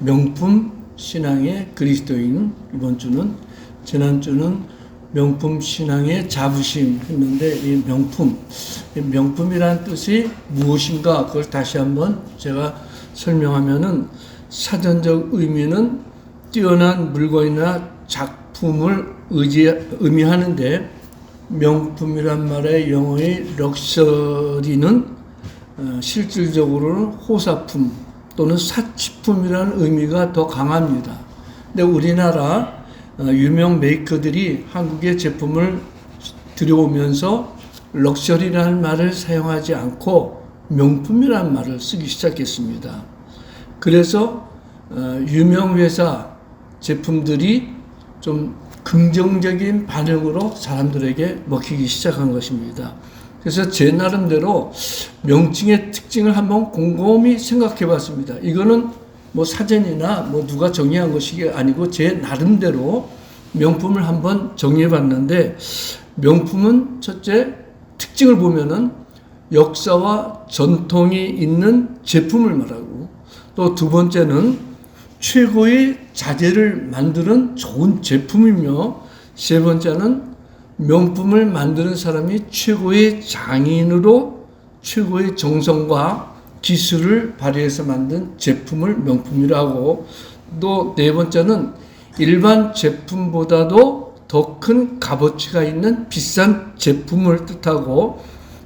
명품 신앙의 그리스도인, 이번 주는, 지난주는 명품 신앙의 자부심 했는데, 이 명품이라는 뜻이 무엇인가, 그걸 다시 한번 제가 설명하면은, 사전적 의미는 뛰어난 물건이나 작품을 의미하는데, 명품이란 말의 영어의 럭셔리는 실질적으로는 호사품 또는 사치품이라는 의미가 더 강합니다. 근데 우리나라 유명 메이커들이 한국의 제품을 들여오면서 럭셔리라는 말을 사용하지 않고 명품이라는 말을 쓰기 시작했습니다. 그래서 유명 회사 제품들이 좀 긍정적인 반응으로 사람들에게 먹히기 시작한 것입니다. 그래서 제 나름대로 명칭의 특징을 한번 곰곰이 생각해 봤습니다. 이거는 뭐 사전이나 뭐 누가 정의한 것이 아니고 제 나름대로 명품을 한번 정리해 봤는데, 명품은 첫째 특징을 보면은 역사와 전통이 있는 제품을 말하고, 또 두 번째는 최고의 자재를 만드는 좋은 제품이며, 세 번째는 명품을 만드는 사람이 최고의 장인으로 최고의 정성과 기술을 발휘해서 만든 제품을 명품이라고, 또 네 번째는 일반 제품보다도 더 큰 값어치가 있는 비싼 제품을 뜻하고,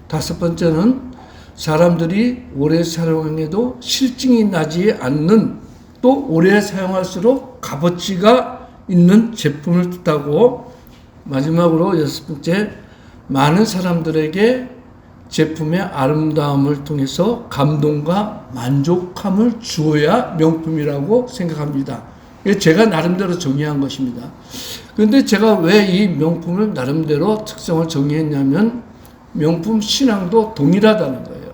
다섯 번째는 사람들이 오래 사용해도 실증이 나지 않는, 또 오래 사용할수록 값어치가 있는 제품을 뜻하고, 마지막으로 여섯 번째, 많은 사람들에게 제품의 아름다움을 통해서 감동과 만족함을 주어야 명품이라고 생각합니다. 제가 나름대로 정의한 것입니다. 그런데 제가 왜 이 명품을 나름대로 특성을 정의했냐면, 명품 신앙도 동일하다는 거예요.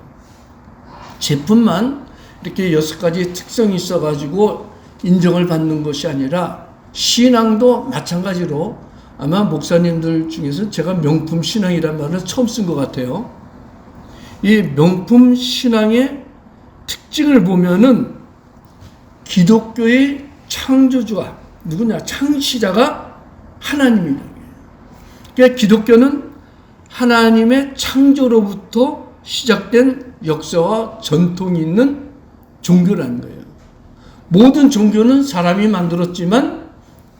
제품만 이렇게 6가지 특성이 있어가지고 인정을 받는 것이 아니라, 신앙도 마찬가지로, 아마 목사님들 중에서 제가 명품 신앙이라는 말을 처음 쓴 것 같아요. 이 명품 신앙의 특징을 보면은 기독교의 창조주가 누구냐? 창시자가 하나님이라는 거예요. 그러니까 기독교는 하나님의 창조로부터 시작된 역사와 전통이 있는 종교라는 거예요. 모든 종교는 사람이 만들었지만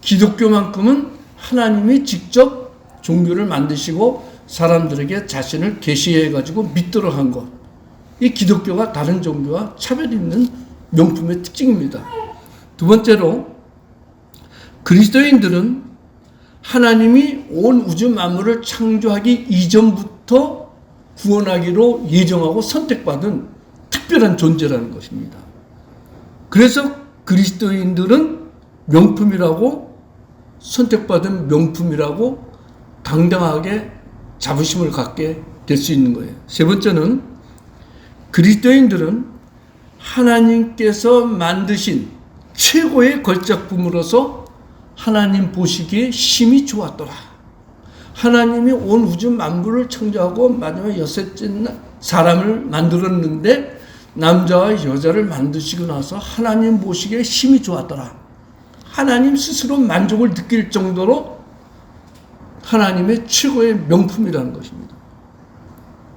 기독교만큼은 하나님이 직접 종교를 만드시고 사람들에게 자신을 계시해 가지고 믿도록 한 것. 이 기독교가 다른 종교와 차별 있는 명품의 특징입니다. 두 번째로, 그리스도인들은 하나님이 온 우주 만물을 창조하기 이전부터 구원하기로 예정하고 선택받은 특별한 존재라는 것입니다. 그래서 그리스도인들은 명품이라고, 선택받은 명품이라고 당당하게 자부심을 갖게 될 수 있는 거예요. 세 번째는, 그리스도인들은 하나님께서 만드신 최고의 걸작품으로서 하나님 보시기에 심히 좋았더라. 하나님이 온 우주 만물을 창조하고 마지막 여섯째 사람을 만들었는데, 남자와 여자를 만드시고 나서 하나님 보시기에 심히 좋았더라. 하나님 스스로 만족을 느낄 정도로 하나님의 최고의 명품이라는 것입니다.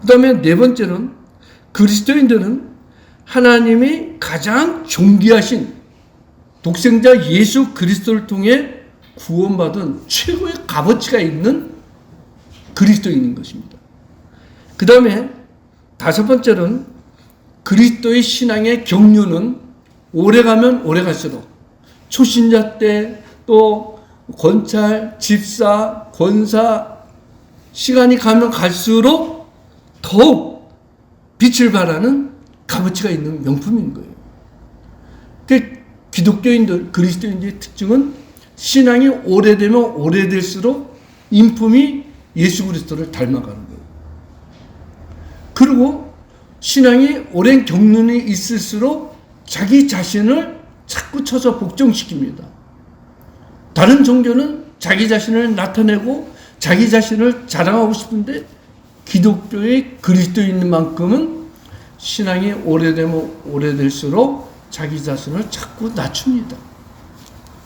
그 다음에 네 번째는, 그리스도인들은 하나님이 가장 존귀하신 독생자 예수 그리스도를 통해 구원받은 최고의 값어치가 있는 그리스도인인 것입니다. 그 다음에 다섯 번째는, 그리스도의 신앙의 경륜은 오래가면 오래갈수록 초신자 때, 또 권찰, 집사, 권사, 시간이 가면 갈수록 더욱 빛을 발하는 값어치가 있는 명품인 거예요. 기독교인들, 그리스도인들의 특징은 신앙이 오래되면 오래될수록 인품이 예수 그리스도를 닮아가는 거예요. 그리고 신앙이 오랜 경륜이 있을수록 자기 자신을 자꾸 쳐서 복종시킵니다. 다른 종교는 자기 자신을 나타내고 자기 자신을 자랑하고 싶은데, 기독교의 그리스도인만큼은 신앙이 오래되면 오래될수록 자기 자신을 자꾸 낮춥니다.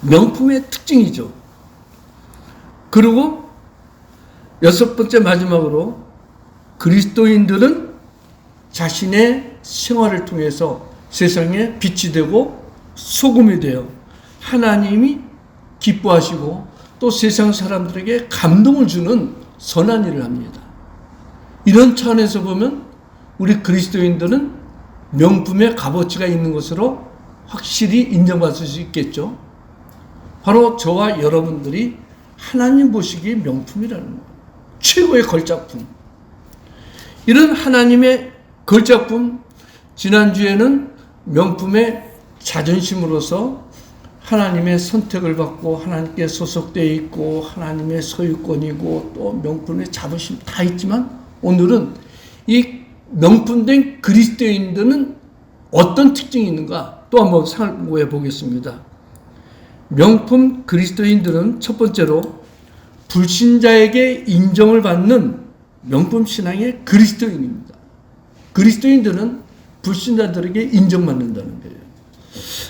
명품의 특징이죠. 그리고 여섯 번째 마지막으로 그리스도인들은 자신의 생활을 통해서 세상에 빛이 되고 소금이 되어 하나님이 기뻐하시고 또 세상 사람들에게 감동을 주는 선한 일을 합니다. 이런 차원에서 보면 우리 그리스도인들은 명품의 값어치가 있는 것으로 확실히 인정받을 수 있겠죠. 바로 저와 여러분들이 하나님 보시기에 명품이라는 거예요. 최고의 걸작품. 이런 하나님의 걸작품, 지난주에는 명품의 자존심으로서 하나님의 선택을 받고 하나님께 소속되어 있고 하나님의 소유권이고 또 명품의 자부심 다 있지만 오늘은 이 명품된 그리스도인들은 어떤 특징이 있는가 또 한번 살펴보게 보겠습니다. 명품 그리스도인들은 첫 번째로 불신자에게 인정을 받는 명품 신앙의 그리스도인입니다. 그리스도인들은 불신자들에게 인정받는다는 거예요.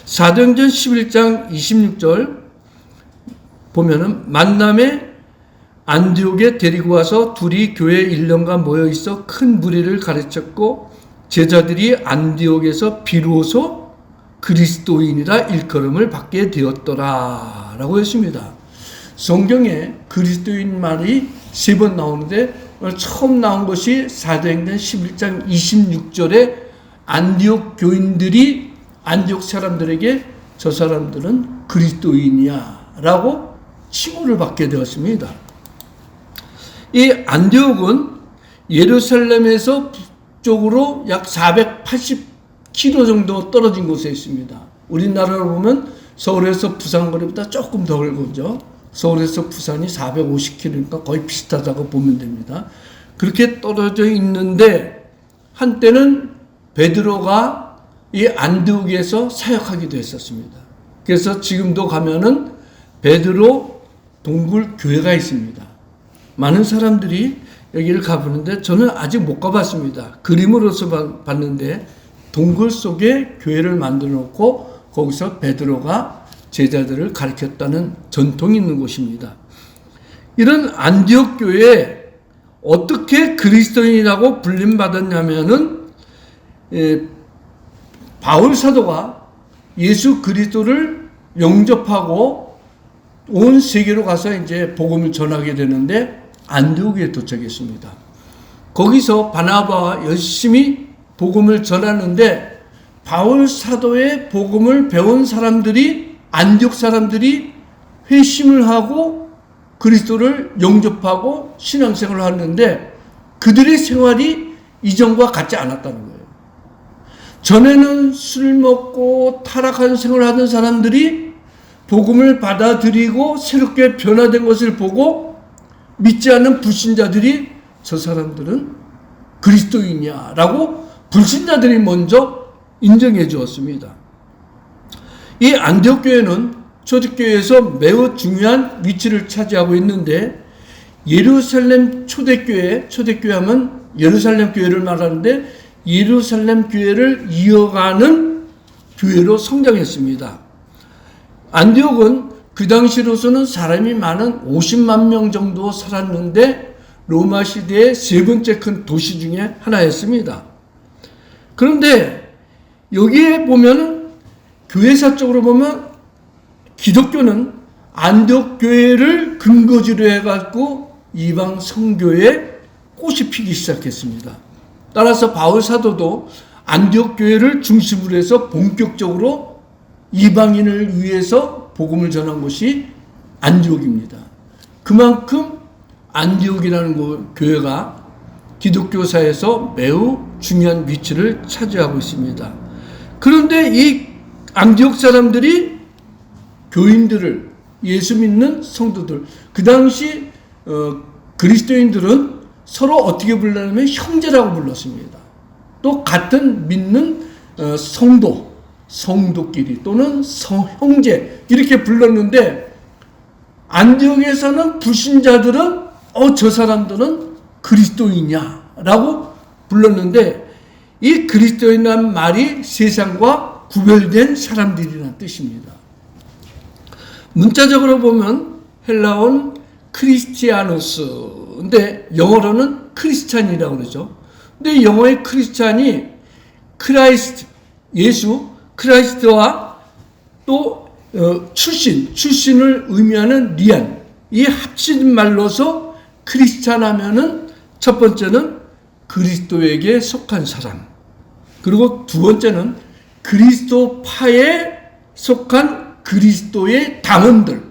사도행전 11장 26절 보면은 만남에 안디옥에 데리고 와서 둘이 교회 1년간 모여 있어 큰 무리를 가르쳤고 제자들이 안디옥에서 비로소 그리스도인이라 일컬음을 받게 되었더라 라고 했습니다. 성경에 그리스도인 말이 3번 나오는데 오늘 처음 나온 것이 사도행전 11장 26절에 안디옥 교인들이 안디옥 사람들에게 저 사람들은 그리스도인이야 라고 칭호를 받게 되었습니다. 이 안디옥은 예루살렘에서 북쪽으로 약 480km 정도 떨어진 곳에 있습니다. 우리나라로 보면 서울에서 부산 거리보다 조금 더 멀죠. 서울에서 부산이 450km니까 거의 비슷하다고 보면 됩니다. 그렇게 떨어져 있는데 한때는 베드로가 이 안디옥에서 사역하기도 했었습니다. 그래서 지금도 가면은 베드로 동굴 교회가 있습니다. 많은 사람들이 여기를 가보는데 저는 아직 못 가봤습니다. 그림으로서 봤는데 동굴 속에 교회를 만들어 놓고 거기서 베드로가 제자들을 가르쳤다는 전통이 있는 곳입니다. 이런 안디옥 교회에 어떻게 그리스도인이라고 불림받았냐면은 바울 사도가 예수 그리스도를 영접하고 온 세계로 가서 이제 복음을 전하게 되는데 안디옥에 도착했습니다. 거기서 바나바와 열심히 복음을 전하는데 바울 사도의 복음을 배운 사람들이 안디옥 사람들이 회심을 하고 그리스도를 영접하고 신앙생활을 하는데 그들의 생활이 이전과 같지 않았다는 거예요. 전에는 술 먹고 타락한 생활을 하던 사람들이 복음을 받아들이고 새롭게 변화된 것을 보고 믿지 않는 불신자들이 저 사람들은 그리스도인이야 라고 불신자들이 먼저 인정해 주었습니다. 이 안디옥 교회는 초대교회에서 매우 중요한 위치를 차지하고 있는데 예루살렘 초대교회 하면 예루살렘 교회를 말하는데 예루살렘 교회를 이어가는 교회로 성장했습니다. 안디옥은 그 당시로서는 사람이 많은 50만 명 정도 살았는데 로마 시대의 세 번째 큰 도시 중에 하나였습니다. 그런데 여기에 보면 교회사적으로 보면 기독교는 안디옥 교회를 근거지로 해갖고 이방 성교에 꽃이 피기 시작했습니다. 따라서 바울 사도도 안디옥 교회를 중심으로 해서 본격적으로 이방인을 위해서 복음을 전한 곳이 안디옥입니다. 그만큼 안디옥이라는 교회가 기독교사에서 매우 중요한 위치를 차지하고 있습니다. 그런데 이 안디옥 사람들이 교인들을 예수 믿는 성도들 그 당시 그리스도인들은 서로 어떻게 불렀냐면 형제라고 불렀습니다. 또 같은 믿는 성도끼리 또는 형제 이렇게 불렀는데 안디옥에서는 불신자들은 저 사람들은 그리스도인이야 라고 불렀는데 이 그리스도인이라는 말이 세상과 구별된 사람들이라는 뜻입니다. 문자적으로 보면 헬라어는 크리스티아누스인데 영어로는 크리스찬이라고 그러죠. 근데 영어의 크리스찬이 크라이스트, 예수, 크라이스트와 또 출신을 의미하는 리안, 이 합친 말로서 크리스찬 하면은 첫 번째는 그리스도에게 속한 사람, 그리고 두 번째는 그리스도파에 속한 그리스도의 당원들.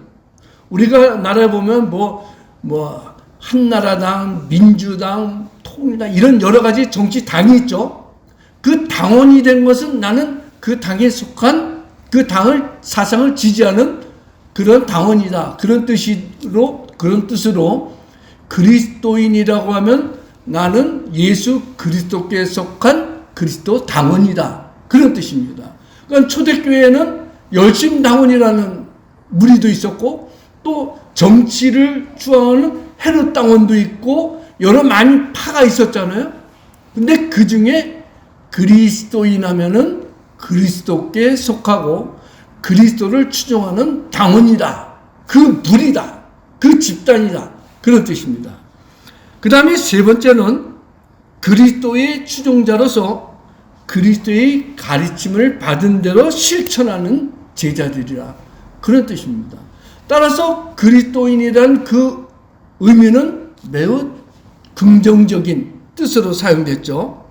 우리가 나라에 보면 한나라당, 민주당, 통일당 이런 여러 가지 정치 당이 있죠. 그 당원이 된 것은 나는 그 당에 속한 그 당을 사상을 지지하는 그런 당원이다. 그런 뜻으로 그리스도인이라고 하면 나는 예수 그리스도께 속한 그리스도 당원이다. 그런 뜻입니다. 그러니까 초대교회에는 열심당원이라는 무리도 있었고 또 정치를 주장하는 헤롯 당원도 있고 여러 많은 파가 있었잖아요. 근데 그 중에 그리스도인 하면은 그리스도께 속하고 그리스도를 추종하는 당원이다. 그 무리다. 그 집단이다. 그런 뜻입니다. 그 다음에 세 번째는 그리스도의 추종자로서 그리스도의 가르침을 받은 대로 실천하는 제자들이라. 그런 뜻입니다. 따라서 그리스도인이란 그 의미는 매우 긍정적인 뜻으로 사용됐죠.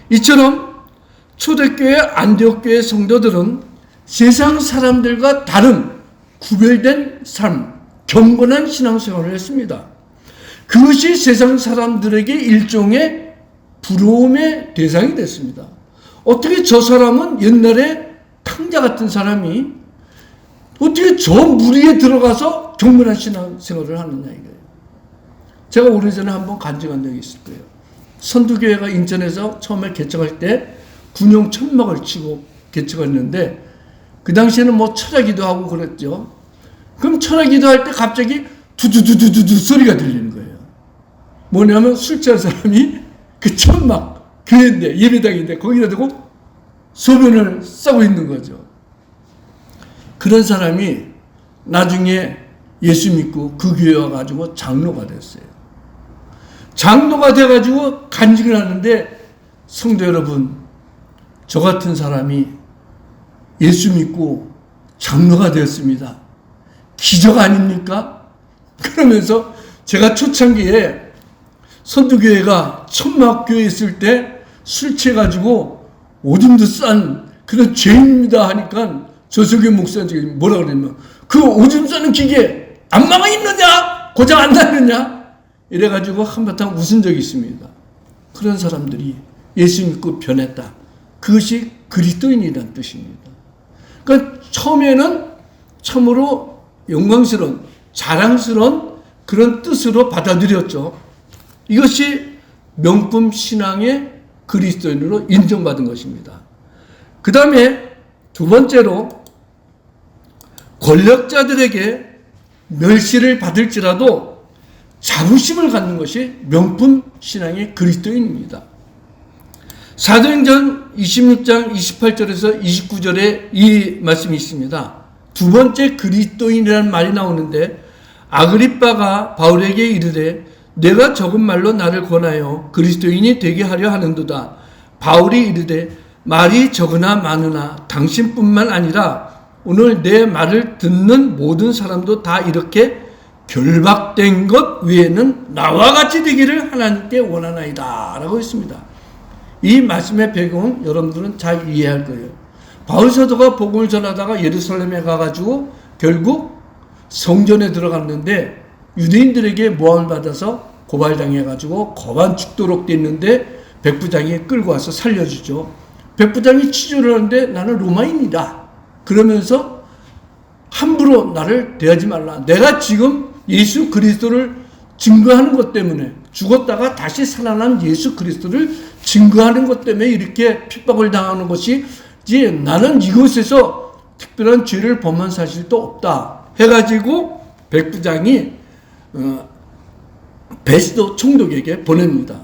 이처럼 초대교회 안디옥교회 성도들은 세상 사람들과 다른 구별된 삶, 경건한 신앙생활을 했습니다. 그것이 세상 사람들에게 일종의 부러움의 대상이 됐습니다. 어떻게 저 사람은 옛날에 탕자 같은 사람이 어떻게 저 무리에 들어가서 경건한 신앙생활을 하느냐 이거예요. 제가 오래전에 한번 간증한 적이 있을 거예요. 선두교회가 인천에서 처음에 개척할 때 군용 천막을 치고 개척했는데 그 당시에는 철야기도 하고 그랬죠. 그럼 철야기도 할 때 갑자기 두두두두두 소리가 들리는 거예요. 뭐냐면 술 취한 사람이 그 천막, 교회인데 예배당인데 거기다 두고 소변을 싸고 있는 거죠. 그런 사람이 나중에 예수 믿고 그 교회 와가지고 장로가 됐어요. 장로가 돼가지고 간증을 하는데 성도 여러분, 저 같은 사람이 예수 믿고 장로가 되었습니다. 기적 아닙니까? 그러면서 제가 초창기에 선두교회가 천막교회 있을 때 술 취해가지고 오줌도 싼 그런 죄인입니다 하니까 조석규 목사님 뭐라 그러냐면 그 오줌 싸는 기계 안 망해 있느냐? 고장 안 나느냐? 이래가지고 한바탕 웃은 적이 있습니다. 그런 사람들이 예수 믿고 변했다. 그것이 그리스도인이라는 뜻입니다. 그러니까 처음에는 참으로 영광스러운 자랑스러운 그런 뜻으로 받아들였죠. 이것이 명품 신앙의 그리스도인으로 인정받은 것입니다. 그 다음에 두 번째로 권력자들에게 멸시를 받을지라도 자부심을 갖는 것이 명품 신앙의 그리스도인입니다. 사도행전 26장 28절에서 29절에 이 말씀이 있습니다. 두 번째 그리스도인이라는 말이 나오는데 아그리빠가 바울에게 이르되 내가 적은 말로 나를 권하여 그리스도인이 되게 하려 하는도다. 바울이 이르되 말이 적으나 많으나 당신뿐만 아니라 오늘 내 말을 듣는 모든 사람도 다 이렇게 결박된 것 외에는 나와 같이 되기를 하나님께 원하나이다 라고 했습니다. 이 말씀의 배경은 여러분들은 잘 이해할 거예요. 바울 사도가 복음을 전하다가 예루살렘에 가가지고 결국 성전에 들어갔는데 유대인들에게 모함을 받아서 고발당해가지고 거반 죽도록 됐는데 백부장이 끌고 와서 살려주죠. 백부장이 취조를 하는데 나는 로마인이다. 그러면서 함부로 나를 대하지 말라. 내가 지금 예수 그리스도를 증거하는 것 때문에 죽었다가 다시 살아난 예수 그리스도를 증거하는 것 때문에 이렇게 핍박을 당하는 것이지 나는 이곳에서 특별한 죄를 범한 사실도 없다 해가지고 백부장이 베스도 총독에게 보냅니다.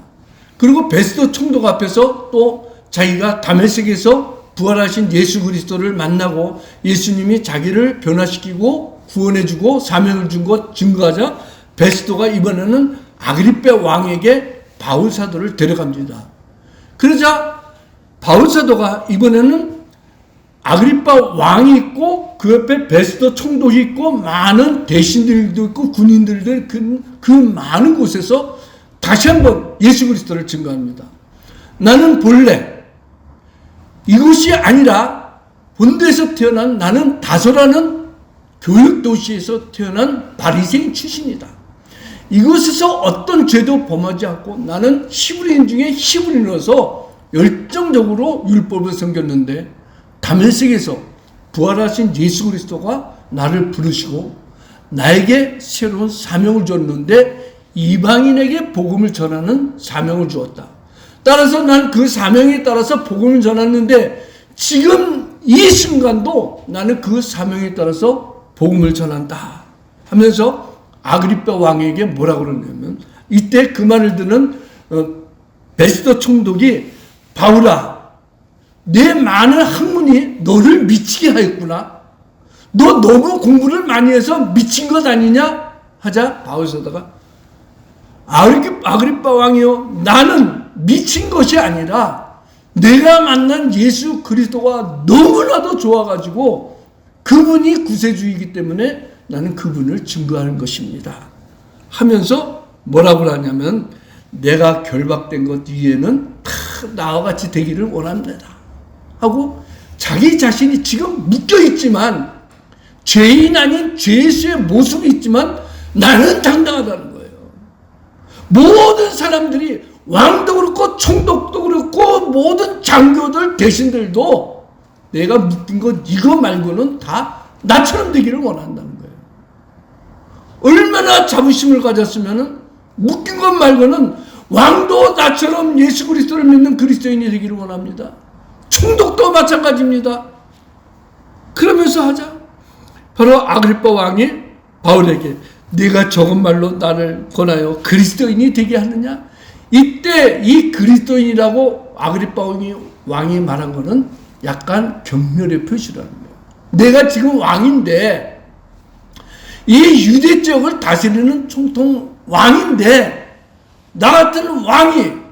그리고 베스도 총독 앞에서 또 자기가 다메섹에서 부활하신 예수 그리스도를 만나고 예수님이 자기를 변화시키고 구원해주고 사명을 준 것 증거하자 베스도가 이번에는 아그리빠 왕에게 바울 사도를 데려갑니다. 그러자 바울 사도가 이번에는 아그리빠 왕이 있고 그 옆에 베스도 총독이 있고 많은 대신들도 있고 군인들도 그 많은 곳에서 다시 한번 예수 그리스도를 증거합니다. 나는 본래 이곳이 아니라 본토에서 태어난 나는 다소라는 교육도시에서 태어난 바리새인 출신이다. 이곳에서 어떤 죄도 범하지 않고 나는 히브리인 중에 히브리인으로서 열정적으로 율법을 섬겼는데 다메섹에서 부활하신 예수 그리스도가 나를 부르시고 나에게 새로운 사명을 줬는데 이방인에게 복음을 전하는 사명을 주었다. 따라서 난 그 사명에 따라서 복음을 전했는데 지금 이 순간도 나는 그 사명에 따라서 복음을 전한다 하면서 아그리빠 왕에게 뭐라고 그러냐면 이때 그 말을 듣는 베스도 총독이 바울아 내 많은 학문이 너를 미치게 하였구나. 너 너무 공부를 많이 해서 미친 것 아니냐? 하자 바울 사도가 아그리빠 왕이요 나는 미친 것이 아니라 내가 만난 예수 그리스도가 너무나도 좋아가지고 그분이 구세주이기 때문에 나는 그분을 증거하는 것입니다. 하면서 뭐라고 하냐면 내가 결박된 것 위에는 다 나와 같이 되기를 원합니다. 하고 자기 자신이 지금 묶여있지만 죄인 아닌 죄수의 모습이 있지만 나는 당당하다는 거예요. 모든 사람들이 왕도 그렇고 총독도 그렇고 모든 장교들 대신들도 내가 묶인 것 이거 말고는 다 나처럼 되기를 원한다는 거예요. 얼마나 자부심을 가졌으면 묶인 것 말고는 왕도 나처럼 예수 그리스도를 믿는 그리스도인이 되기를 원합니다. 총독도 마찬가지입니다. 그러면서 하자. 바로 아그리빠 왕이 바울에게 네가 적은 말로 나를 권하여 그리스도인이 되게 하느냐? 이때 이 그리스도인이라고 아그리빠 왕이 말한 거는 약간 경멸의 표시라는 거예요. 내가 지금 왕인데 이 유대 지역을 다스리는 총통 왕인데 나 같은 왕이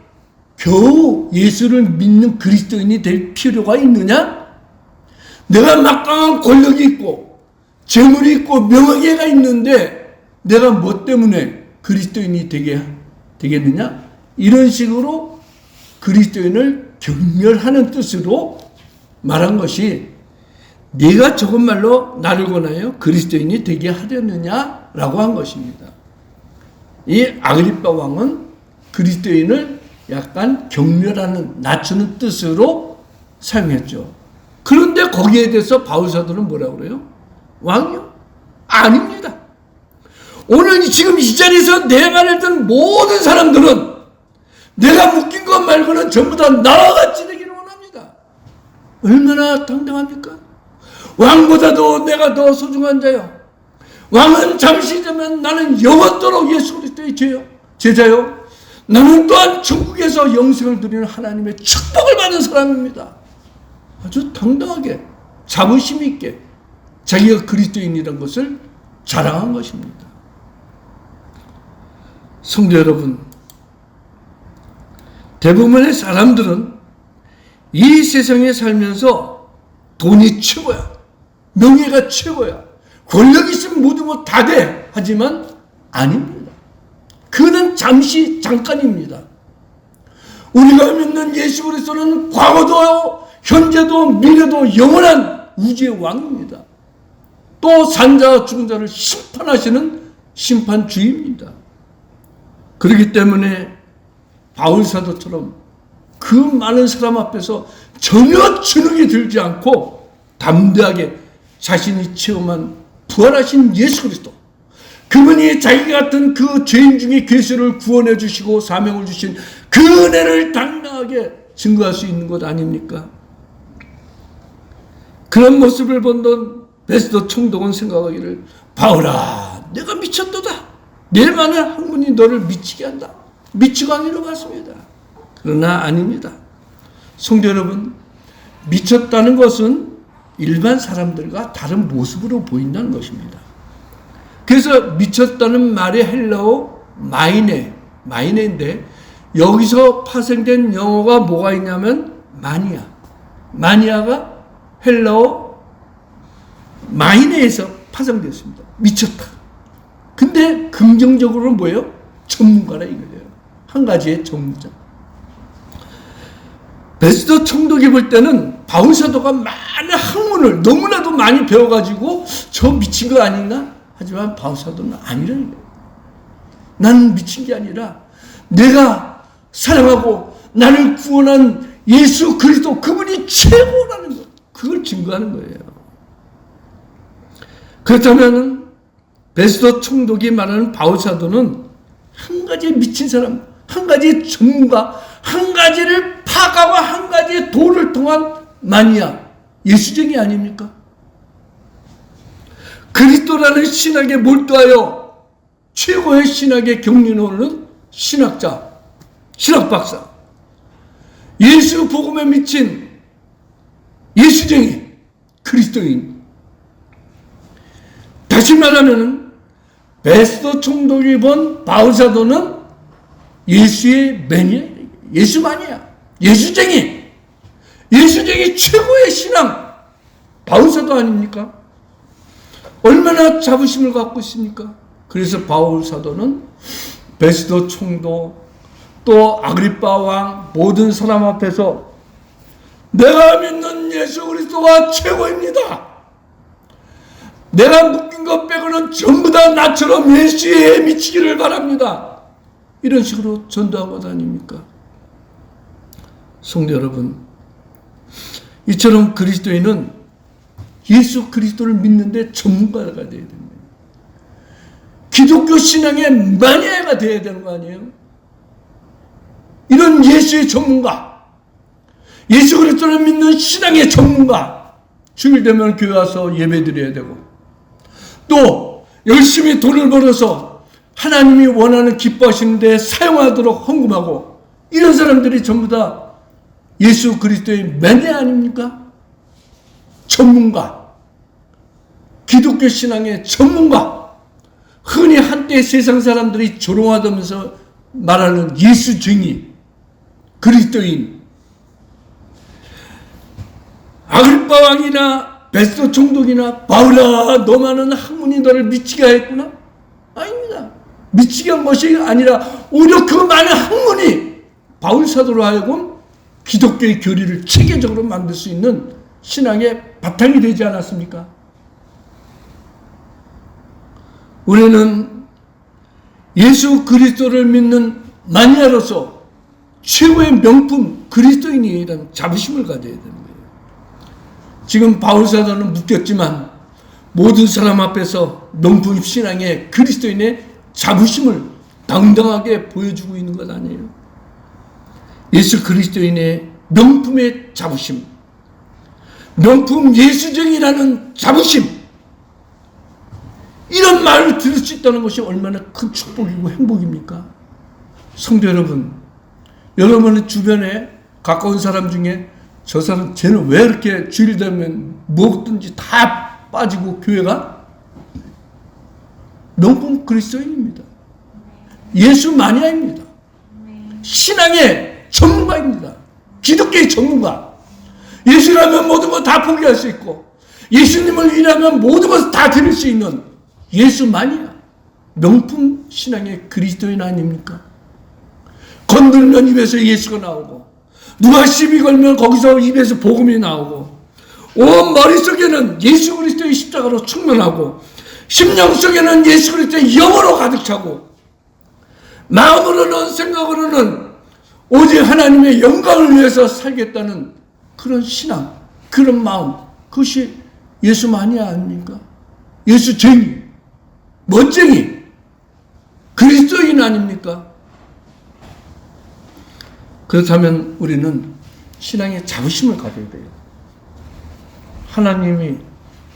겨우 예수를 믿는 그리스도인이 될 필요가 있느냐? 내가 막강한 권력이 있고 재물이 있고 명예가 있는데 내가 뭐 때문에 그리스도인이 되겠느냐? 이런 식으로 그리스도인을 경멸하는 뜻으로 말한 것이 네가 적은 말로 나를 권하여 그리스도인이 되게 하려느냐라고 한 것입니다. 이 아그리빠 왕은 그리스도인을 약간 경멸하는 낮추는 뜻으로 사용했죠. 그런데 거기에 대해서 바울 사도는 뭐라고 그래요? 왕이요? 아닙니다. 오늘 지금 이 자리에서 내 말을 듣는 모든 사람들은 내가 묶인 것 말고는 전부 다 나와 같이 되기를 원합니다. 얼마나 당당합니까? 왕보다도 내가 더 소중한 자요. 왕은 잠시자면 나는 영원토록 예수 그리스도의 제자요. 나는 또한 천국에서 영생을 누리는 하나님의 축복을 받은 사람입니다. 아주 당당하게 자부심 있게 자기가 그리스도인이라는 것을 자랑한 것입니다. 성도 여러분, 대부분의 사람들은 이 세상에 살면서 돈이 최고야, 명예가 최고야, 권력이 있으면 모든 것 다 돼. 하지만 아닙니다. 그는 잠깐입니다. 우리가 믿는 예수 그리스도는 과거도 현재도 미래도 영원한 우주의 왕입니다. 또 산자와 죽은 자를 심판하시는 심판주입니다. 그렇기 때문에 바울 사도처럼 그 많은 사람 앞에서 전혀 주눅이 들지 않고 담대하게 자신이 체험한 부활하신 예수 그리스도, 그분이 자기 같은 그 죄인 중에 괴수를 구원해 주시고 사명을 주신 그 은혜를 당당하게 증거할 수 있는 것 아닙니까? 그런 모습을 본던 베스도 총독은 생각하기를 바울아 내가 미쳤도다. 내 많은 학문이 너를 미치게 한다. 미치고 하기로 봤습니다. 그러나 아닙니다. 성도 여러분, 미쳤다는 것은 일반 사람들과 다른 모습으로 보인다는 것입니다. 그래서 미쳤다는 말의 헬라어 마이네인데 여기서 파생된 영어가 뭐가 있냐면 마니아. 마니아가 헬라어 마이네에서 파생됐습니다. 미쳤다. 근데 긍정적으로는 뭐예요? 전문가라 이거예요. 한 가지의 전문가. 베스도 총독이 볼 때는 바울 사도가 많은 학문을 너무나도 많이 배워가지고 저 미친 거 아닌가? 하지만 바울 사도는 아니라는 거예요. 나는 미친 게 아니라 내가 사랑하고 나를 구원한 예수 그리스도 그분이 최고라는 거. 그걸 증거하는 거예요. 그렇다면 베스도 총독이 말하는 바울 사도는 한 가지에 미친 사람, 한 가지의 전문가, 한 가지를 파가고 한 가지의 도를 통한 마니아, 예수쟁이 아닙니까? 그리스도라는 신학에 몰두하여 최고의 신학의 경륜을 오르는 신학자, 신학박사, 예수 복음에 미친 예수쟁이, 그리스도인. 다시 말하면 베스도 총독이 본 바울 사도는 예수의 매니아, 예수 마니아, 예수쟁이, 예수쟁이 최고의 신앙, 바울 사도 아닙니까? 얼마나 자부심을 갖고 있습니까? 그래서 바울 사도는 베스도 총독 또 아그리빠 왕 모든 사람 앞에서 내가 믿는 예수 그리스도가 최고입니다. 내가 묶인 것 빼고는 전부 다 나처럼 예수에 미치기를 바랍니다. 이런 식으로 전도하고 다닙니까? 성도 여러분, 이처럼 그리스도인은 예수 그리스도를 믿는데 전문가가 되어야 됩니다. 기독교 신앙의 마니아가 되어야 되는 거 아니에요? 이런 예수의 전문가, 예수 그리스도를 믿는 신앙의 전문가, 주일 되면 교회 와서 예배 드려야 되고 또 열심히 돈을 벌어서 하나님이 원하는 기뻐하시는 데 사용하도록 헌금하고 이런 사람들이 전부 다 예수 그리스도의 매니아 아닙니까? 전문가, 기독교 신앙의 전문가, 흔히 한때 세상 사람들이 조롱하면서 말하는 예수쟁이, 그리스도인. 아그리빠 왕이나 베스도 총독이나 바울아 너만은 학문이 너를 미치게 했구나? 아닙니다. 미치게 한 것이 아니라 오히려 그 많은 학문이 바울 사도로 하여금 기독교의 교리를 체계적으로 만들 수 있는 신앙의 바탕이 되지 않았습니까? 우리는 예수 그리스도를 믿는 마니아로서 최고의 명품 그리스도인이라는 자부심을 가져야 되는 거예요. 지금 바울 사도는 묶였지만 모든 사람 앞에서 명품 신앙의 그리스도인의 자부심을 당당하게 보여주고 있는 것 아니에요. 예수 그리스도인의 명품의 자부심, 명품 예수쟁이라는 자부심, 이런 말을 들을 수 있다는 것이 얼마나 큰 축복이고 행복입니까? 성도 여러분, 여러분의 주변에 가까운 사람 중에 저 사람 쟤는 왜 이렇게 주일 되면 뭐든지 다 빠지고 교회가? 명품 그리스도인입니다. 예수 마니아입니다. 신앙의 전문가입니다. 기독교의 전문가. 예수라면 모든 것 다 포기할 수 있고 예수님을 위하면 모든 것을 다 드릴 수 있는 예수 마니아, 명품 신앙의 그리스도인 아닙니까? 건들면 입에서 예수가 나오고 누가 시비 걸면 거기서 입에서 복음이 나오고 온 머릿속에는 예수 그리스도의 십자가로 충만하고 심령 속에는 예수 그리스도의 영으로 가득 차고 마음으로는 생각으로는 오직 하나님의 영광을 위해서 살겠다는 그런 신앙, 그런 마음, 그것이 예수 마니아 아닙니까? 예수쟁이, 멋쟁이, 그리스도인 아닙니까? 그렇다면 우리는 신앙의 자부심을 가져야 돼요. 하나님이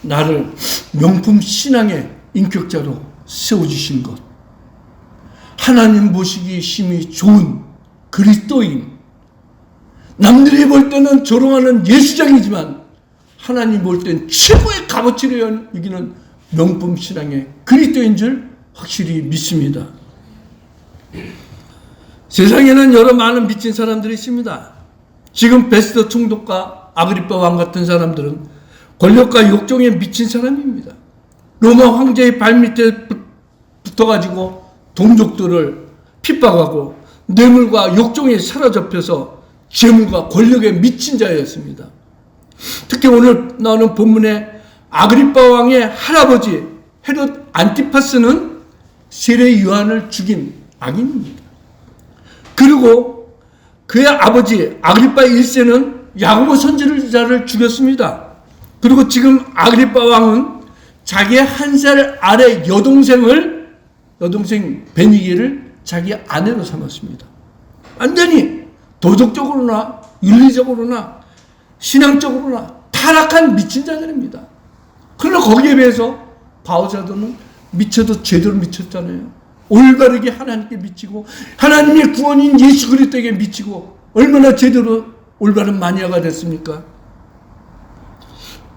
나를 명품 신앙의 인격자로 세워주신 것, 하나님 보시기 심히 좋은 그리스도인, 남들이 볼 때는 조롱하는 예수장이지만 하나님 볼 땐 최고의 값어치를 여기는 명품 신앙의 그리스도인 줄 확실히 믿습니다. 세상에는 여러 많은 미친 사람들이 있습니다. 지금 베스트 총독과 아그리파 왕 같은 사람들은 권력과 욕정에 미친 사람입니다. 로마 황제의 발밑에 붙어가지고 동족들을 핍박하고 뇌물과 욕정에 사로잡혀서 재물과 권력에 미친 자였습니다. 특히 오늘 나오는 본문의 아그리파 왕의 할아버지 헤롯 안티파스는 세례 요한을 죽인 악인입니다. 그리고 그의 아버지 아그리파 1세는 야고보 선지자를 죽였습니다. 그리고 지금 아그리파 왕은 자기의 한 살 아래 여동생 베니게를 자기 아내로 삼았습니다. 완전히 도덕적으로나 윤리적으로나 신앙적으로나 타락한 미친 자들입니다. 그러나 거기에 비해서 바오사도는 미쳐도 제대로 미쳤잖아요. 올바르게 하나님께 미치고 하나님의 구원인 예수 그리스도에게 미치고 얼마나 제대로 올바른 마니아가 됐습니까?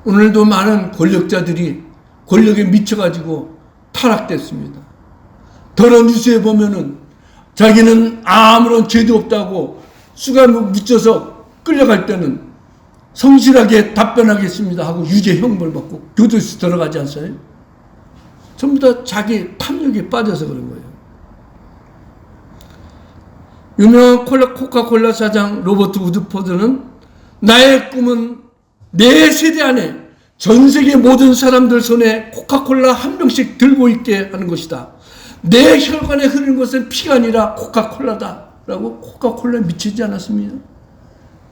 오늘도 많은 권력자들이 권력에 미쳐가지고 타락됐습니다. 더러운 뉴스에 보면은 자기는 아무런 죄도 없다고 수감에 묻혀서 끌려갈 때는 성실하게 답변하겠습니다 하고 유죄 형벌 받고 교도소 들어가지 않아요? 전부 다 자기 탐욕에 빠져서 그런 거예요. 유명한 코카콜라 사장 로버트 우드포드는 나의 꿈은 내 세대 안에 전 세계 모든 사람들 손에 코카콜라 한 병씩 들고 있게 하는 것이다. 내 혈관에 흐르는 것은 피가 아니라 코카콜라다 라고 코카콜라에 미치지 않았습니다.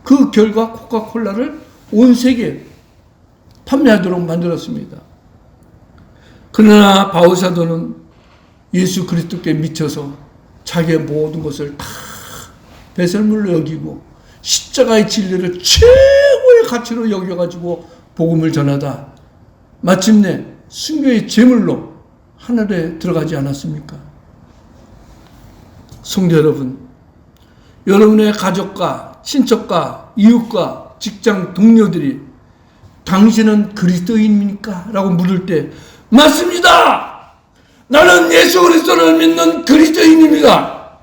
그 결과 코카콜라를 온 세계에 판매하도록 만들었습니다. 그러나 바오사도는 예수 그리스도께 미쳐서 자기의 모든 것을 다 배설물로 여기고 십자가의 진리를 최고의 가치로 여겨가지고 복음을 전하다 마침내 순교의 제물로 하늘에 들어가지 않았습니까? 성도 여러분, 여러분의 가족과 친척과 이웃과 직장 동료들이 당신은 그리스도인입니까? 라고 물을 때 맞습니다. 나는 예수 그리스도를 믿는 그리스도인입니다.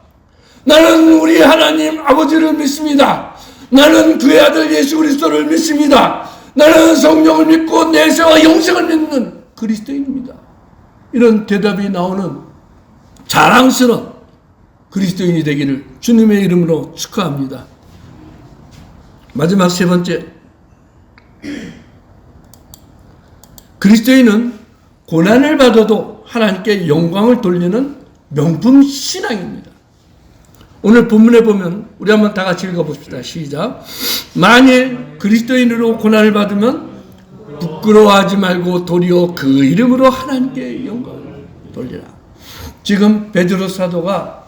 나는 우리 하나님 아버지를 믿습니다. 나는 그의 아들 예수 그리스도를 믿습니다. 나는 성령을 믿고 내세와 영생을 믿는 그리스도인입니다. 이런 대답이 나오는 자랑스러운 그리스도인이 되기를 주님의 이름으로 축하합니다. 마지막 세 번째, 그리스도인은 고난을 받아도 하나님께 영광을 돌리는 명품 신앙입니다. 오늘 본문에 보면 우리 한번 다 같이 읽어봅시다. 시작. 만일 그리스도인으로 고난을 받으면 부끄러워하지 말고 도리어 그 이름으로 하나님께 영광을 돌리라. 지금 베드로 사도가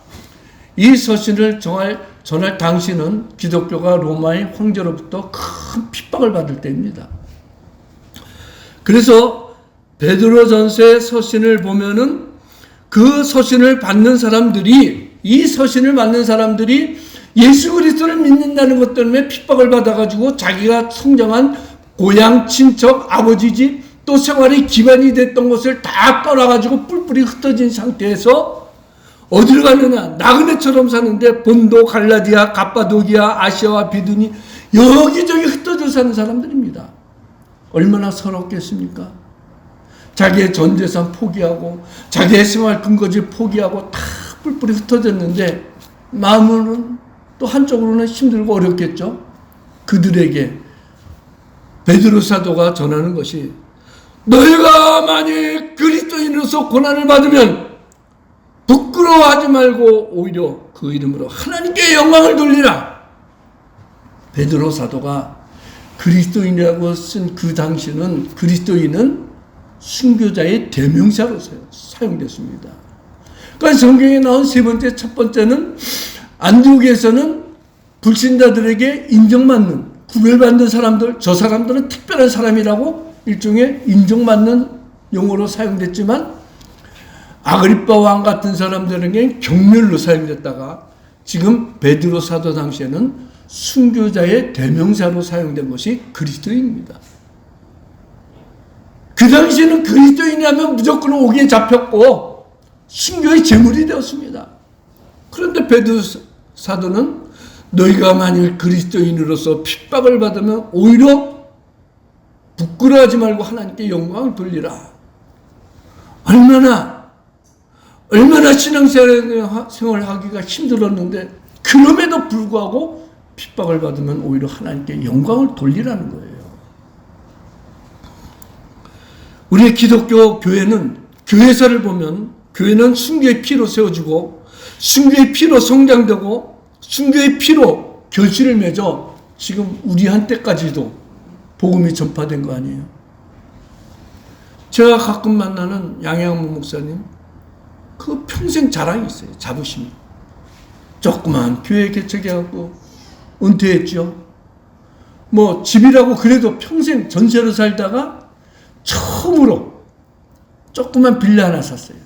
이 서신을 전할 당시는 기독교가 로마의 황제로부터 큰 핍박을 받을 때입니다. 그래서 베드로전서의 서신을 보면은 그 서신을 받는 사람들이 이 서신을 받는 사람들이 예수 그리스도를 믿는다는 것 때문에 핍박을 받아가지고 자기가 성장한 고향, 친척, 아버지 집, 또 생활의 기반이 됐던 것을 다 떠나가지고 뿔뿔이 흩어진 상태에서 어디로 가느냐? 나그네처럼 사는데 본도, 갈라디아, 갑바도기아, 아시아와 비두니 여기저기 흩어져 사는 사람들입니다. 얼마나 서럽겠습니까? 자기의 전 재산 포기하고 자기의 생활 근거지 포기하고 다 뿔뿔이 흩어졌는데 마음은 또 한쪽으로는 힘들고 어렵겠죠. 그들에게 베드로 사도가 전하는 것이 너희가 만일 그리스도인으로서 고난을 받으면 부끄러워하지 말고 오히려 그 이름으로 하나님께 영광을 돌리라. 베드로 사도가 그리스도인이라고 쓴 그 당시는 그리스도인은 순교자의 대명사로 사용됐습니다. 그러니까 성경에 나온 세 번째, 첫 번째는 안디옥에서는 불신자들에게 인정받는, 구별받는 사람들, 저 사람들은 특별한 사람이라고 일종의 인정받는 용어로 사용됐지만 아그리파 왕 같은 사람들에게 경멸로 사용됐다가 지금 베드로 사도 당시에는 순교자의 대명사로 사용된 것이 그리스도인입니다. 그 당시에는 그리스도인이라면 무조건 옥에 잡혔고 순교의 제물이 되었습니다. 그런데 베드로 사도는 너희가 만일 그리스도인으로서 핍박을 받으면 오히려 부끄러워하지 말고 하나님께 영광을 돌리라. 얼마나 신앙생활을 하기가 힘들었는데 그럼에도 불구하고 핍박을 받으면 오히려 하나님께 영광을 돌리라는 거예요. 우리의 기독교 교회는 교회사를 보면 교회는 순교의 피로 세워지고 순교의 피로 성장되고 순교의 피로 결실을 맺어 지금 우리한테까지도 복음이 전파된 거 아니에요. 제가 가끔 만나는 양양무 목사님, 그 평생 자랑이 있어요. 자부심이. 조그만 교회 개척해갖고 은퇴했죠. 뭐 집이라고 그래도 평생 전세로 살다가 처음으로 조그만 빌라 하나 샀어요.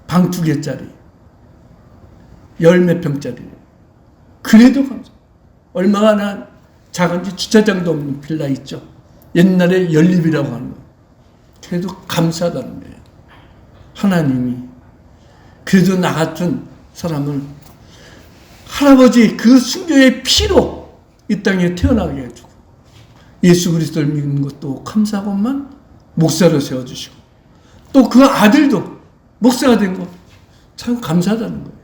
방 2개짜리. 10몇 평짜리. 그래도 감사. 얼마나 작은지 주차장도 없는 빌라 있죠. 옛날에 연립이라고 하는 거. 그래도 감사하다는 거예요. 하나님이 그래도 나 같은 사람을 할아버지 그 순교의 피로 이 땅에 태어나게 해주고 예수 그리스도를 믿는 것도 감사하고만 목사로 세워주시고 또 그 아들도 목사가 된 거 참 감사하다는 거예요.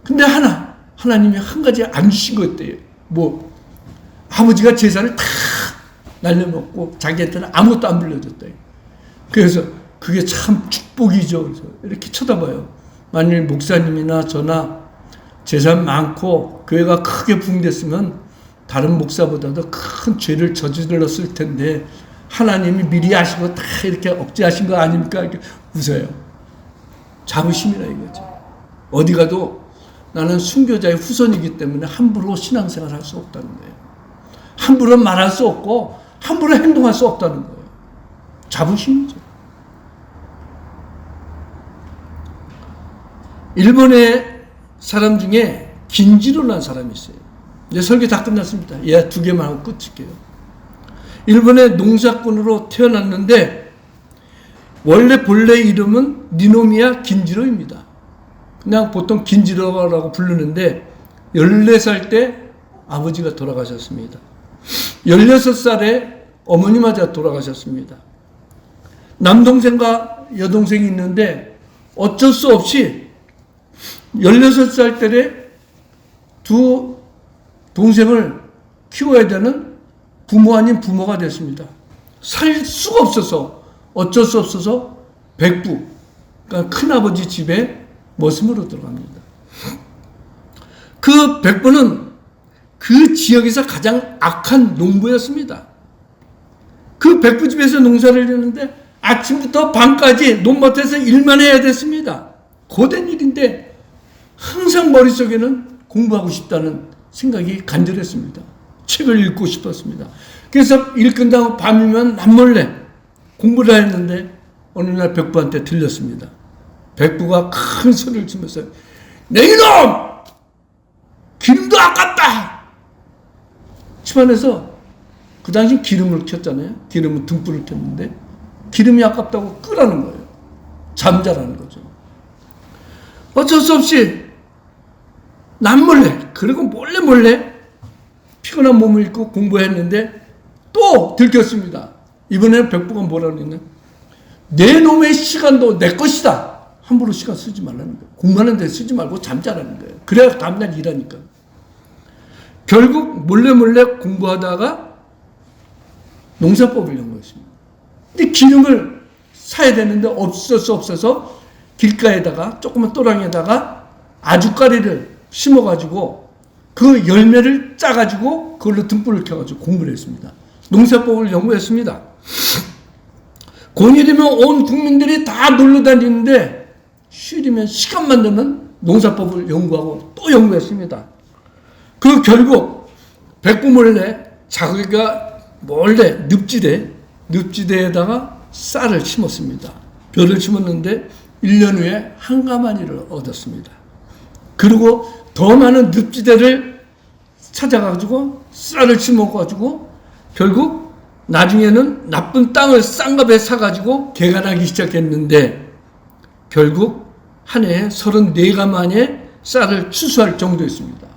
근데 하나님이 한 가지 안 주신 거 있대요. 뭐 아버지가 재산을 다 날려먹고 자기한테는 아무것도 안 불려줬대요. 그래서 그게 참 축복이죠. 그래서 이렇게 쳐다봐요. 만일 목사님이나 저나 재산 많고 교회가 크게 붕댔으면 다른 목사보다도 큰 죄를 저질렀을 텐데 하나님이 미리 아시고 다 이렇게 억제하신 거 아닙니까? 이렇게 웃어요. 자부심이라 이거죠. 어디 가도 나는 순교자의 후손이기 때문에 함부로 신앙생활 할 수 없다는 거예요. 함부로 말할 수 없고 함부로 행동할 수 없다는 거예요. 자부심이죠. 일본의 사람 중에 긴지로라는 사람이 있어요. 이제 설교 다 끝났습니다. 얘 2개만 하고 끝일게요. 일본의 농사꾼으로 태어났는데 원래 본래 이름은 니노미야 긴지로입니다. 그냥 보통 긴지로라고 부르는데 14살 때 아버지가 돌아가셨습니다. 16살에 어머니 맞아 돌아가셨습니다. 남동생과 여동생이 있는데 어쩔 수 없이 16살 때에 두 동생을 키워야 되는 부모 아닌 부모가 됐습니다. 살 수가 없어서 어쩔 수 없어서 백부, 그러니까 큰아버지 집에 머슴으로 들어갑니다. 그 백부는 그 지역에서 가장 악한 농부였습니다. 그 백부 집에서 농사를 지었는데 아침부터 밤까지 논밭에서 일만 해야 됐습니다. 고된 일인데 항상 머릿속에는 공부하고 싶다는 생각이 간절했습니다. 책을 읽고 싶었습니다. 그래서 일 끝나고 밤이면 남몰래 공부를 했는데 어느 날 백부한테 들렸습니다. 백부가 큰 소리를 치면서 내 이놈! 기름도 아깝다! 집안에서 그 당시 기름을 켰잖아요. 기름은 등불을 켰는데 기름이 아깝다고 끄라는 거예요. 잠자라는 거죠. 어쩔 수 없이 남몰래 그리고 몰래 피곤한 몸을 입고 공부했는데 또 들켰습니다. 이번에는 백부가 뭐라고 했냐? 내 놈의 시간도 내 것이다. 함부로 시간 쓰지 말라는 거예요. 공부하는 데 쓰지 말고 잠자라는 거예요. 그래야 다음날 일하니까. 결국 몰래 공부하다가 농사법을 연구했습니다. 근데 기름을 사야 되는데 없을 수 없어서 길가에다가 조그만 또랑에다가 아주까리를 심어가지고 그 열매를 짜가지고 그걸로 등불을 켜가지고 공부를 했습니다. 농사법을 연구했습니다. 곤이 되면 온 국민들이 다 놀러 다니는데 쉬리면 시간만 되면 농사법을 연구하고 또 연구했습니다. 그 결국 백부 몰래 자기가 몰래 늪지대에다가 쌀을 심었습니다. 벼를 심었는데 1년 후에 한 가마니를 얻었습니다. 그리고 더 많은 늪지대를 찾아가지고 쌀을 심어가지고 결국 나중에는 나쁜 땅을 싼 값에 사가지고 개간하기 시작했는데 결국 한 해에 34가만에 쌀을 추수할 정도였습니다.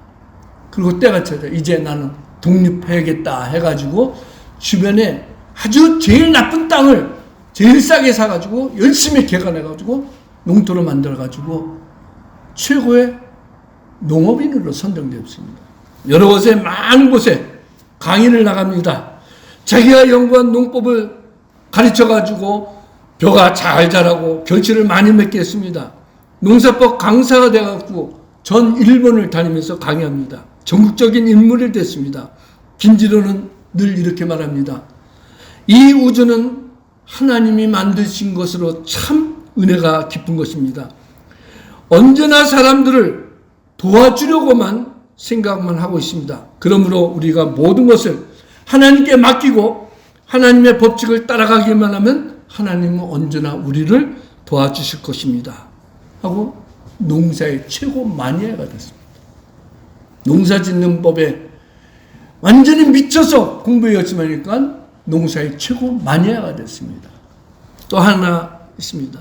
그리고 때가 찾아 이제 나는 독립해야겠다 해가지고 주변에 아주 제일 나쁜 땅을 제일 싸게 사가지고 열심히 개간해가지고 농토로 만들어가지고 최고의 농업인으로 선정되었습니다. 여러 곳에 많은 곳에 강의를 나갑니다. 자기가 연구한 농법을 가르쳐가지고 벼가 잘 자라고 결실을 많이 맺게 했습니다. 농사법 강사가 돼갖고 전 일본을 다니면서 강의합니다. 전국적인 인물이 됐습니다. 김지로는 늘 이렇게 말합니다. 이 우주는 하나님이 만드신 것으로 참 은혜가 깊은 것입니다. 언제나 사람들을 도와주려고만 생각만 하고 있습니다. 그러므로 우리가 모든 것을 하나님께 맡기고 하나님의 법칙을 따라가기만 하면 하나님은 언제나 우리를 도와주실 것입니다. 하고 농사의 최고 마니아가 됐습니다. 농사 짓는 법에 완전히 미쳐서 공부에 열심히 하니까 농사의 최고 마니아가 됐습니다. 또 하나 있습니다.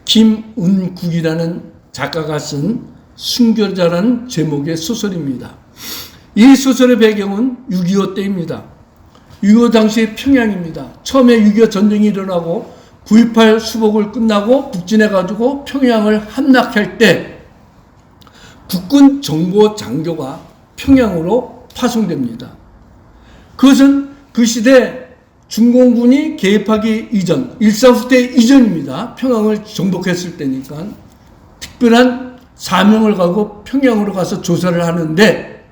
김은국이라는 작가가 쓴 순교자라는 제목의 소설입니다. 이 소설의 배경은 6.25 때입니다. 6.25 당시 평양입니다. 처음에 6.25 전쟁이 일어나고 9.18 수복을 끝나고 북진해가지고 평양을 함락할 때 국군 정보 장교가 평양으로 파송됩니다. 그것은 그 시대 중공군이 개입하기 이전, 1.4후 때 이전입니다. 평양을 정복했을 때니까 특별한 사명을 가고 평양으로 가서 조사를 하는데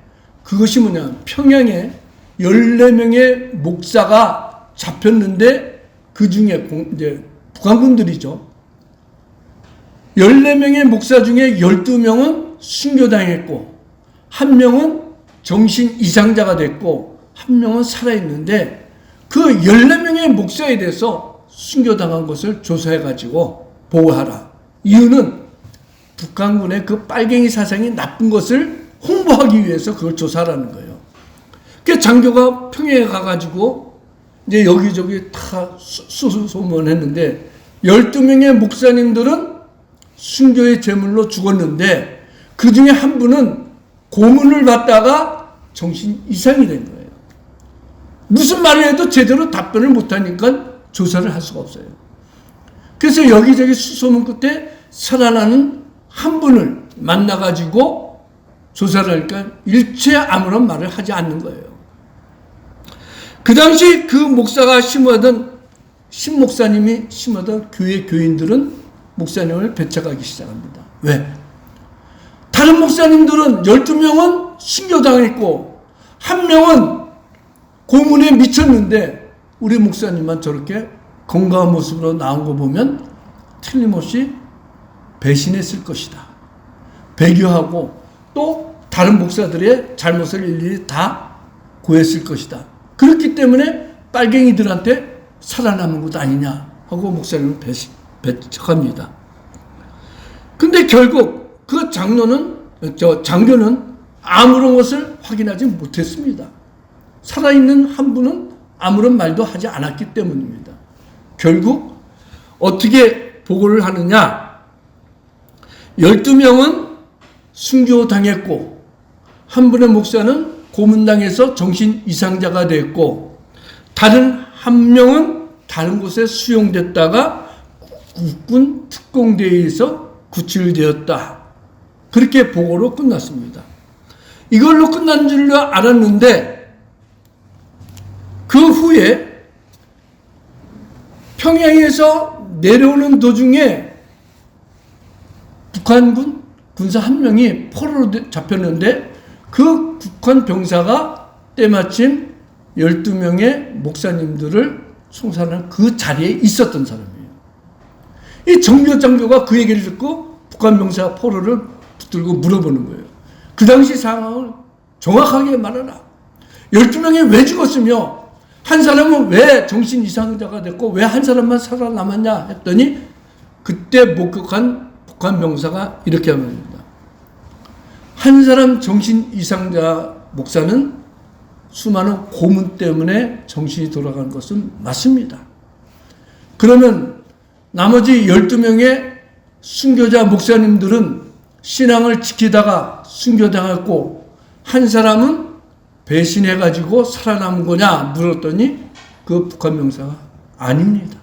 그것이 뭐냐, 평양에 14명의 목사가 잡혔는데 그 중에 이제 북한군들이죠. 14명의 목사 중에 12명은 순교당했고 한 명은 정신 이상자가 됐고 한 명은 살아있는데 그 14명의 목사에 대해서 순교당한 것을 조사해가지고 보호하라. 이유는 북한군의 그 빨갱이 사상이 나쁜 것을 홍보하기 위해서 그걸 조사하라는 거예요. 그 장교가 평양에 가가지고 이제 여기저기 다 소문했는데 12명의 목사님들은 순교의 제물로 죽었는데 그 중에 한 분은 고문을 받다가 정신 이상이 된 거예요. 무슨 말을 해도 제대로 답변을 못하니까 조사를 할 수가 없어요. 그래서 여기저기 수소문 끝에 살아나는 한 분을 만나가지고 조사를 하니까 일체 아무런 말을 하지 않는 거예요. 그 당시 그 목사가 신목사님이 심하던 교회 교인들은 목사님을 배척하기 시작합니다. 왜? 다른 목사님들은 12명은 순교당했고 한 명은 고문에 미쳤는데 우리 목사님만 저렇게 건강한 모습으로 나온 거 보면 틀림없이 배신했을 것이다. 배교하고 또 다른 목사들의 잘못을 일일이 다 고했을 것이다. 그렇기 때문에 빨갱이들한테 살아남은 것 아니냐 하고 목사님을 배척합니다. 근데 결국 그 장교는 아무런 것을 확인하지 못했습니다. 살아있는 한 분은 아무런 말도 하지 않았기 때문입니다. 결국 어떻게 보고를 하느냐? 12명은 순교당했고 한 분의 목사는 고문당해서 정신 이상자가 됐고 다른 한 명은 다른 곳에 수용됐다가 국군 특공대에서 구출되었다. 그렇게 보고로 끝났습니다. 이걸로 끝난 줄로 알았는데 그 후에 평양에서 내려오는 도중에 북한군 군사 한 명이 포로로 잡혔는데 그 북한 병사가 때마침 12명의 목사님들을 송사하는 그 자리에 있었던 사람이에요. 이 정교 장교가 그 얘기를 듣고 북한 병사 포로를 붙들고 물어보는 거예요. 그 당시 상황을 정확하게 말하라. 12명이 왜 죽었으며 한 사람은 왜 정신 이상자가 됐고 왜 한 사람만 살아남았냐 했더니 그때 목격한 북한 병사가 이렇게 말합니다. 한 사람 정신 이상자 목사는 수많은 고문 때문에 정신이 돌아간 것은 맞습니다. 그러면 나머지 12명의 순교자 목사님들은 신앙을 지키다가 순교당했고 한 사람은 배신해가지고 살아남은 거냐 물었더니 그 북한 명사가 아닙니다.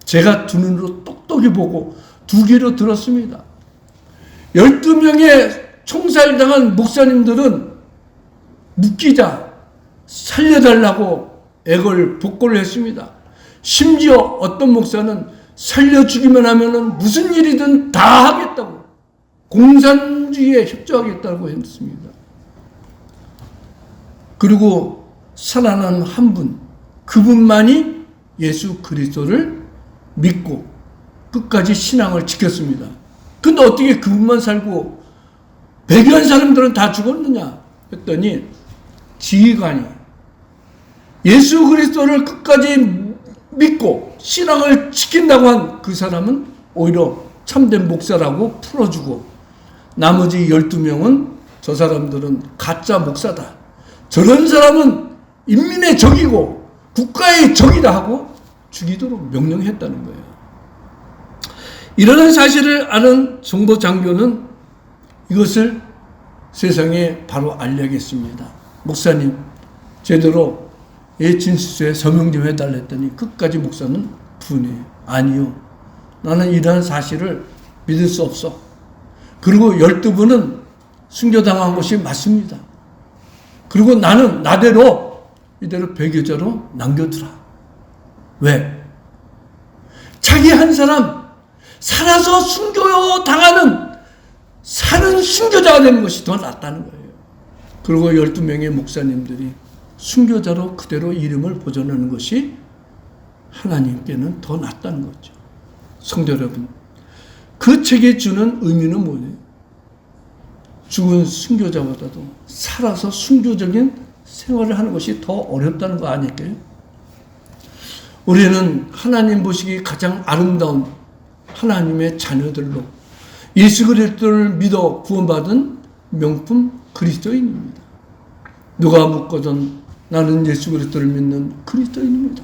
제가 두 눈으로 똑똑히 보고 두 귀로 들었습니다. 12명의 총살당한 목사님들은 묶이자 살려달라고 복고를 했습니다. 심지어 어떤 목사는 살려주기만 하면은 무슨 일이든 다 하겠다고 공산주의에 협조하겠다고 했습니다. 그리고 살아난 한 분, 그분만이 예수 그리스도를 믿고 끝까지 신앙을 지켰습니다. 근데 어떻게 그분만 살고 배교한 사람들은 다 죽었느냐 했더니 지휘관이 예수 그리스도를 끝까지 믿고 신앙을 지킨다고 한 그 사람은 오히려 참된 목사라고 풀어주고 나머지 12명은 저 사람들은 가짜 목사다. 저런 사람은 인민의 적이고 국가의 적이다 하고 죽이도록 명령했다는 거예요. 이러한 사실을 아는 정보장교는 이것을 세상에 바로 알려야겠습니다. 목사님 제대로 진술서에 서명 좀 해달라 했더니 끝까지 목사는 분해요. 아니요. 나는 이러한 사실을 믿을 수 없어. 그리고 12분은 순교당한 것이 맞습니다. 그리고 나는 나대로 이대로 배교자로 남겨두라. 왜? 자기 한 사람 살아서 순교당하는 사는 순교자가 되는 것이 더 낫다는 거예요. 그리고 12명의 목사님들이 순교자로 그대로 이름을 보존하는 것이 하나님께는 더 낫다는 거죠. 성도 여러분, 그 책에 주는 의미는 뭐예요? 죽은 순교자보다도 살아서 순교적인 생활을 하는 것이 더 어렵다는 거 아닐까요? 우리는 하나님 보시기 가장 아름다운 하나님의 자녀들로 예수 그리스도를 믿어 구원받은 명품 그리스도인입니다. 누가 묻거든 나는 예수 그리스도를 믿는 그리스도인입니다.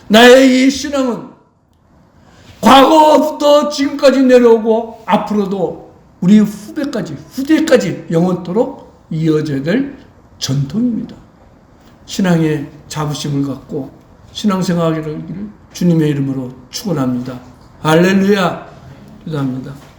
나의 이 신앙은 과거부터 지금까지 내려오고 앞으로도 우리 후대까지 영원토록 이어져야 될 전통입니다. 신앙의 자부심을 갖고 신앙생활을 주님의 이름으로 축원합니다. 할렐루야. 기도합니다.